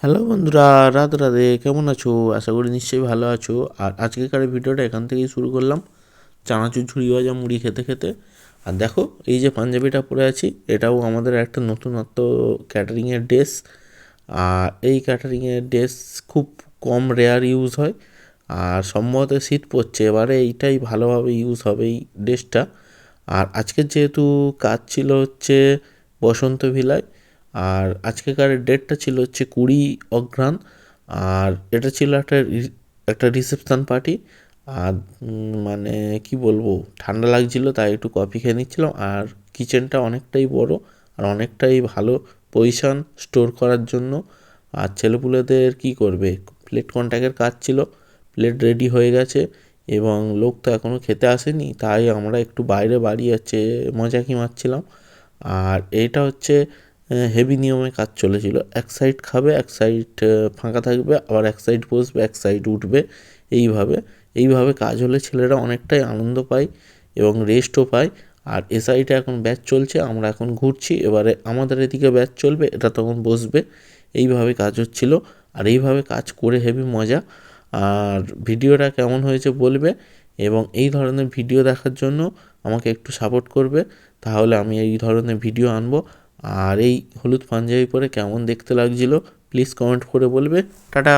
Hello বন্ধুরা, রাধে রাধে। কেমন আছো? আশা করি নিশ্চয়ই ভালো আছো। আর আজকেকার ভিডিওটা এখান থেকেই শুরু করলাম, চানাচুর ঝুড়ি ভাজা মুড়ি খেতে খেতে। আর দেখো, এই যে পাঞ্জাবিটা পরে আছি, এটাও আমাদের একটা নতুনত্ব ক্যাটারিংয়ের ড্রেস। আর এই ক্যাটারিংয়ের ড্রেস খুব কম রেয়ার ইউজ হয়। আর সম্ভবত শীত পড়ছে, এবারে এইটাই ভালোভাবে ইউজ হবে এই ড্রেসটা। আর আজকের যেহেতু কাজ ছিল হচ্ছে বসন্ত ভিলায়, আর আজকেকার ডেটটা ছিল হচ্ছে 20 অঘ্রাণ। আর এটা ছিল একটা রিসেপশান পার্টি। আর মানে কি বলবো, ঠান্ডা লাগছিল তাই একটু কফি খেয়ে নিচ্ছিলাম। আর কিচেনটা অনেকটাই বড় আর অনেকটাই ভালো পজিশন স্টোর করার জন্য। আর ছেলেপুলেদের কি করবে, প্লেট কন্ট্যাক্টের কাজ ছিল, প্লেট রেডি হয়ে গেছে এবং লোক তো এখনও খেতে আসেনি, তাই আমরা একটু বাইরে বাড়ি হচ্ছে মজাকি মারছিলাম। আর এইটা হচ্ছে হেভি নিয়মে কাজ চলেছিল, এক সাইড খাবে, এক সাইড ফাঁকা থাকবে, আবার এক সাইড বসবে, এক সাইড উঠবে। এইভাবে এইভাবে কাজ হলে ছেলেরা অনেকটাই আনন্দ পায় এবং রেস্টও পায়। আর এ সাইডে এখন ব্যাচ চলছে, আমরা এখন ঘুরছি, এবারে আমাদের এদিকে ব্যাচ চলবে, এটা তখন বসবে। এইভাবে কাজ হচ্ছিল। আর এইভাবে কাজ করে হেভি মজা। আর ভিডিওটা কেমন হয়েছে বলবে, এবং এই ধরনের ভিডিও দেখার জন্য আমাকে একটু সাপোর্ট করবে, তাহলে আমি এই ধরনের ভিডিও আনবো। আর এই হলুদ পাঞ্জাবি পরে কেমন দেখতে লাগছিল প্লিজ কমেন্ট করে বলবে। টাটা।